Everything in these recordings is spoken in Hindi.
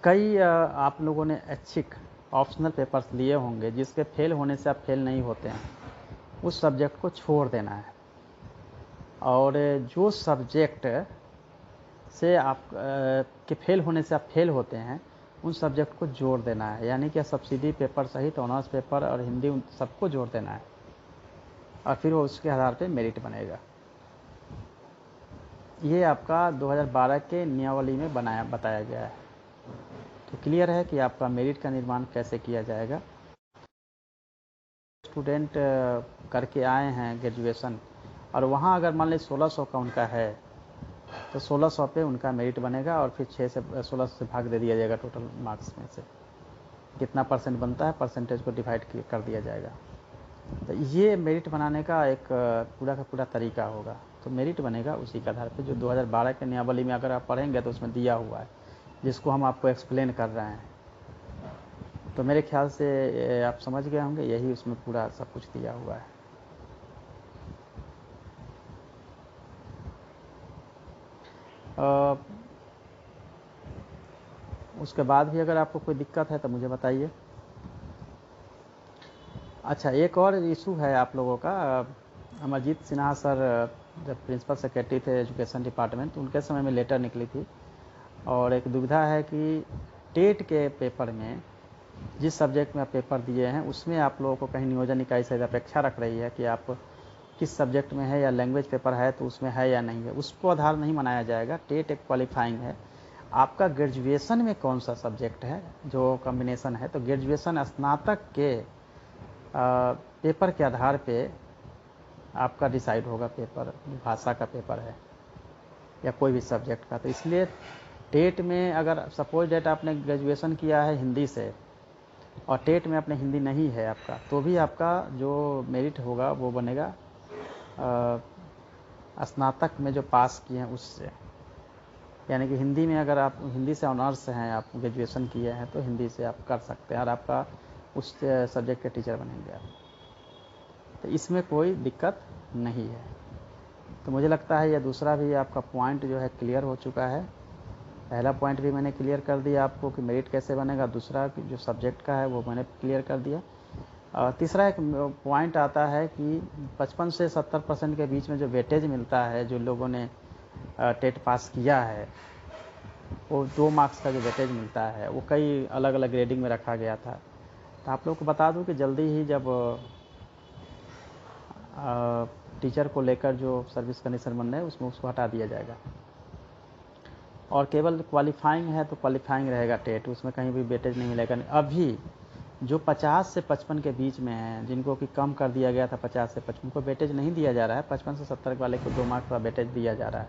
कई आप लोगों ने ऐच्छिक ऑप्शनल पेपर्स लिए होंगे जिसके फेल होने से आप फेल नहीं होते हैं, उस सब्जेक्ट को छोड़ देना है। और जो सब्जेक्ट से आप के फेल होने से आप फेल होते हैं उन सब्जेक्ट को जोड़ देना है, यानी कि सब्सिडी पेपर सहित ऑनर्स पेपर और हिंदी उन सबको जोड़ देना है और फिर वो उसके आधार पे मेरिट बनेगा। ये आपका 2012 के नियमावली में बताया गया है। तो क्लियर है कि आपका मेरिट का निर्माण कैसे किया जाएगा। स्टूडेंट करके आए हैं ग्रेजुएशन और वहाँ अगर मान लीजिए 1600 का उनका है तो 1600 पे उनका मेरिट बनेगा और फिर 6 से 1600 से भाग दे दिया जाएगा टोटल मार्क्स में से कितना परसेंट बनता है, परसेंटेज को डिवाइड कर दिया जाएगा। तो ये मेरिट बनाने का एक पूरा का पूरा तरीका होगा। तो मेरिट बनेगा उसी के आधार पे जो 2012 के नियमावली में अगर आप पढ़ेंगे तो उसमें दिया हुआ है, जिसको हम आपको एक्सप्लेन कर रहे हैं। तो मेरे ख्याल से आप समझ गए होंगे, यही उसमें पूरा सब कुछ दिया हुआ है। उसके बाद भी अगर आपको कोई दिक्कत है तो मुझे बताइए। अच्छा, एक और इशू है आप लोगों का। अमरजीत सिन्हा सर जब प्रिंसिपल सेक्रेटरी थे एजुकेशन डिपार्टमेंट, तो उनके समय में लेटर निकली थी और एक दुविधा है कि टेट के पेपर में जिस सब्जेक्ट में आप पेपर दिए हैं उसमें आप लोगों को कहीं नियोजन इकाई से अपेक्षा रख रही है कि आप किस सब्जेक्ट में है, या लैंग्वेज पेपर है तो उसमें है या नहीं है, उसको आधार नहीं बनाया जाएगा। टेट एक क्वालिफाइंग है। आपका ग्रेजुएशन में कौन सा सब्जेक्ट है जो कॉम्बिनेशन है, तो ग्रेजुएशन स्नातक के पेपर के आधार पे आपका डिसाइड होगा। पेपर भाषा का पेपर है या कोई भी सब्जेक्ट का, तो इसलिए टेट में अगर सपोज डेट आपने ग्रेजुएशन किया है हिंदी से और टेट में अपने हिंदी नहीं है आपका, तो भी आपका जो मेरिट होगा वो बनेगा स्नातक में जो पास किए हैं उससे। यानी कि हिंदी में अगर आप हिंदी से ऑनर्स हैं, आप ग्रेजुएशन किए हैं, तो हिंदी से आप कर सकते हैं और आपका उस सब्जेक्ट के टीचर बनेंगे आप। तो इसमें कोई दिक्कत नहीं है। तो मुझे लगता है यह दूसरा भी आपका पॉइंट जो है क्लियर हो चुका है। पहला पॉइंट भी मैंने क्लियर कर दिया आपको कि मेरिट कैसे बनेगा, दूसरा जो सब्जेक्ट का है वो मैंने क्लियर कर दिया। तीसरा एक पॉइंट आता है कि 55 से 70% के बीच में जो वेटेज मिलता है, जो लोगों ने टेट पास किया है, वो 2 मार्क्स का जो वेटेज मिलता है वो कई अलग अलग ग्रेडिंग में रखा गया था। तो आप लोग को बता दूं कि जल्दी ही जब टीचर को लेकर जो सर्विस कंडीशन बन रहा है उसमें उसको हटा दिया जाएगा और केवल क्वालिफाइंग है तो क्वालिफाइंग रहेगा टेट, उसमें कहीं भी वेटेज नहीं मिलेगा। अभी जो 50 से 55 के बीच में हैं, जिनको कि कम कर दिया गया था 50 से 55 को वेटेज नहीं दिया जा रहा है, 55 से 70 वाले को 2 मार्क्स का वेटेज दिया जा रहा है।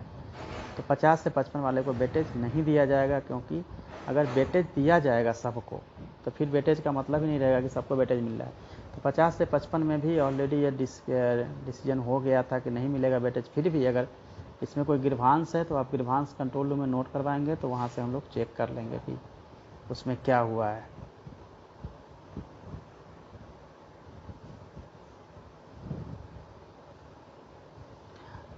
तो 50 से 55 वाले को वेटेज नहीं दिया जाएगा, क्योंकि अगर वेटेज दिया जाएगा सबको तो फिर वेटेज का मतलब ही नहीं रहेगा कि सबको वेटेज मिल रहा है। तो 50 से 55 में भी ऑलरेडी ये डिसीजन हो गया था कि नहीं मिलेगा वेटेज। फिर भी अगर इसमें कोई गिरभांश है तो आप गिरभांश कंट्रोल रूम में नोट करवाएंगे तो वहाँ से हम लोग चेक कर लेंगे कि उसमें क्या हुआ है।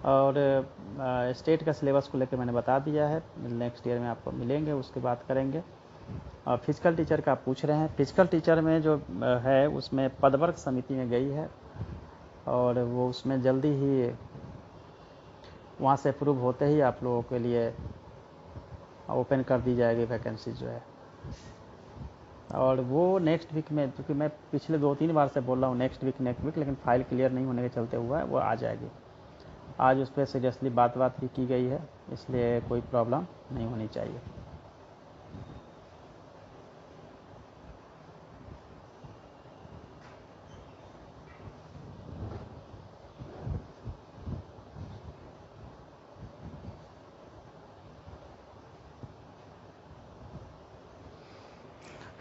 और स्टेट का सिलेबस को लेकर मैंने बता दिया है, नेक्स्ट ईयर में आपको मिलेंगे उसके बात करेंगे। और फिजिकल टीचर का आप पूछ रहे हैं, फिजिकल टीचर में जो है उसमें पदवर्ग समिति में गई है और वो उसमें जल्दी ही वहाँ से अप्रूव होते ही आप लोगों के लिए ओपन कर दी जाएगी वैकेंसी जो है। और वो नेक्स्ट वीक में, क्योंकि मैं पिछले 2-3 बार से बोल रहा हूँ नेक्स्ट वीक, लेकिन फाइल क्लियर नहीं होने के चलते हुआ है वो आ जाएगी। आज उस पर सीरियसली बात भी की गई है, इसलिए कोई प्रॉब्लम नहीं होनी चाहिए।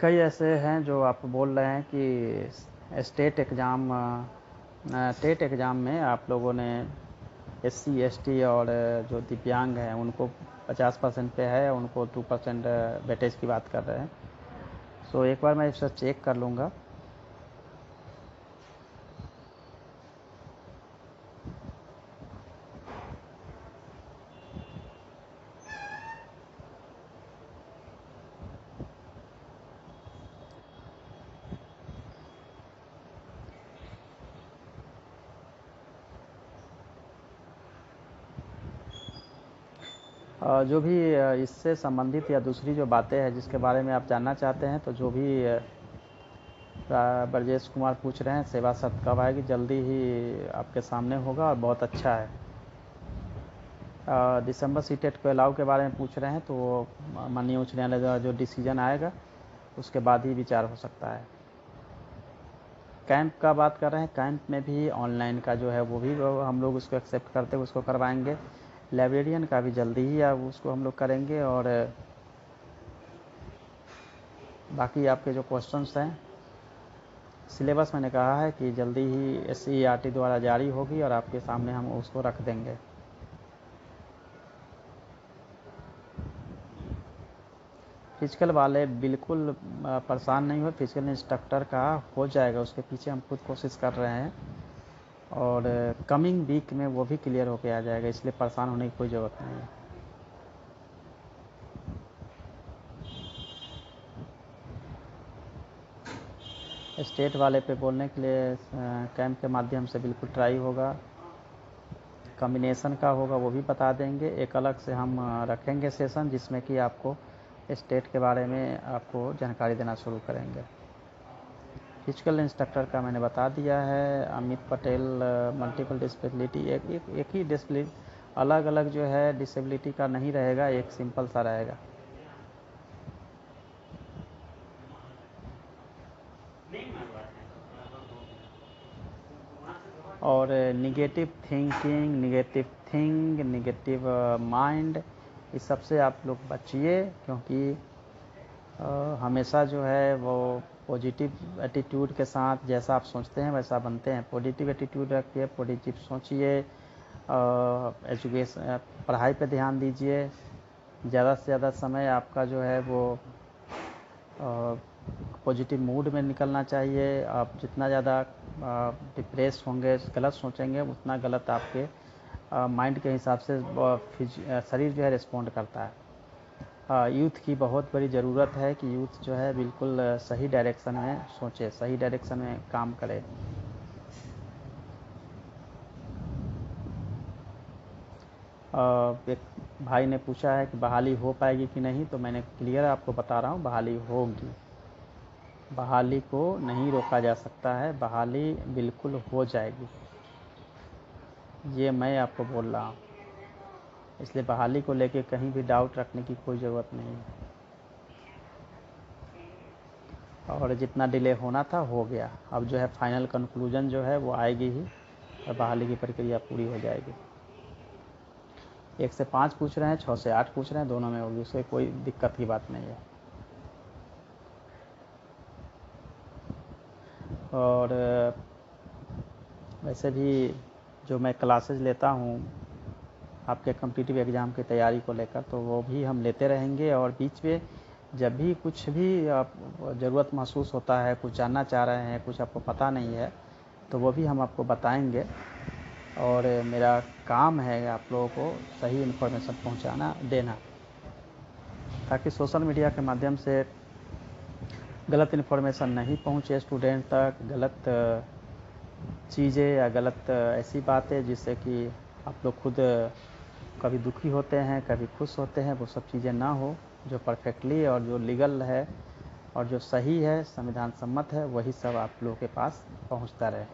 कई ऐसे हैं जो आप बोल रहे हैं कि टेट एग्ज़ाम में आप लोगों ने SC ST और जो दिव्यांग हैं उनको 50% पे है, उनको 2% वेटेज की बात कर रहे हैं। सो एक बार मैं इसे चेक कर लूँगा। जो भी इससे संबंधित या दूसरी जो बातें हैं जिसके बारे में आप जानना चाहते हैं, तो जो भी ब्रजेश कुमार पूछ रहे हैं सेवा शर्त कब आएगी, जल्दी ही आपके सामने होगा और बहुत अच्छा है। दिसंबर सीटेट को अलाउ के बारे में पूछ रहे हैं, तो वो माननीय उच्च न्यायालय द्वारा जो डिसीजन आएगा उसके बाद ही विचार हो सकता है। कैंप का बात कर रहे हैं, कैंप में भी ऑनलाइन का जो है वो भी हम लोग उसको एक्सेप्ट करते हुए उसको करवाएंगे। लाइब्रेरियन का भी जल्दी ही उसको हम लोग करेंगे। और बाकी आपके जो क्वेश्चंस हैं, सिलेबस मैंने कहा है कि जल्दी ही SCERT द्वारा जारी होगी और आपके सामने हम उसको रख देंगे। फिजिकल वाले बिल्कुल परेशान नहीं हो, फिजिकल इंस्ट्रक्टर का हो जाएगा, उसके पीछे हम खुद कोशिश कर रहे हैं और कमिंग वीक में वो भी क्लियर होके आ जाएगा, इसलिए परेशान होने की कोई ज़रूरत नहीं है। स्टेट वाले पे बोलने के लिए कैंप के माध्यम से बिल्कुल ट्राई होगा। कॉम्बिनेशन का होगा वो भी बता देंगे। एक अलग से हम रखेंगे सेशन जिसमें कि आपको स्टेट के बारे में आपको जानकारी देना शुरू करेंगे। फिजिकल इंस्ट्रक्टर का मैंने बता दिया है। अमित पटेल मल्टीपल डिसेबिलिटी, एक ही डिसेबिलिटी, अलग अलग जो है डिसेबिलिटी का नहीं रहेगा, एक सिंपल सा रहेगा। और निगेटिव थिंकिंग, निगेटिव माइंड, इस सबसे आप लोग बचिए, क्योंकि हमेशा जो है वो पॉजिटिव एटीट्यूड के साथ जैसा आप सोचते हैं वैसा बनते हैं। पॉजिटिव एटीट्यूड रखिए, पॉजिटिव सोचिए, एजुकेशन पढ़ाई पे ध्यान दीजिए। ज़्यादा से ज़्यादा समय आपका जो है वो पॉजिटिव मूड में निकलना चाहिए। आप जितना ज़्यादा डिप्रेस होंगे, गलत सोचेंगे, उतना गलत आपके माइंड के हिसाब से शरीर जो है रिस्पॉन्ड करता है। यूथ की बहुत बड़ी ज़रूरत है कि यूथ जो है बिल्कुल सही डायरेक्शन में सोचे, सही डायरेक्शन में काम करे। एक भाई ने पूछा है कि बहाली हो पाएगी कि नहीं, तो मैंने क्लियर आपको बता रहा हूँ, बहाली होगी। बहाली को नहीं रोका जा सकता है, बहाली बिल्कुल हो जाएगी, ये मैं आपको बोल रहा हूँ। इसलिए बहाली को लेके कहीं भी डाउट रखने की कोई ज़रूरत नहीं है। और जितना डिले होना था हो गया, अब जो है फाइनल कंक्लूजन जो है वो आएगी ही और बहाली की प्रक्रिया पूरी हो जाएगी। 1 से 5 पूछ रहे हैं, 6 से 8 पूछ रहे हैं, दोनों में होगी, उससे कोई दिक्कत की बात नहीं है। और वैसे भी जो मैं क्लासेज लेता हूँ आपके कॉम्पिटिटिव एग्ज़ाम की तैयारी को लेकर, तो वो भी हम लेते रहेंगे। और बीच में जब भी कुछ भी ज़रूरत महसूस होता है, कुछ जानना चाह रहे हैं, कुछ आपको पता नहीं है, तो वो भी हम आपको बताएंगे। और मेरा काम है आप लोगों को सही इन्फॉर्मेशन पहुंचाना, देना, ताकि सोशल मीडिया के माध्यम से गलत इन्फॉर्मेशन नहीं पहुंचे स्टूडेंट तक, गलत चीज़ें या गलत ऐसी बातें जिससे कि आप लोग खुद कभी दुखी होते हैं, कभी खुश होते हैं, वो सब चीज़ें ना हो। जो परफेक्टली और जो लीगल है और जो सही है, संविधान सम्मत है, वही सब आप लोगों के पास पहुंचता रहे।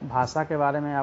भाषा के बारे में आप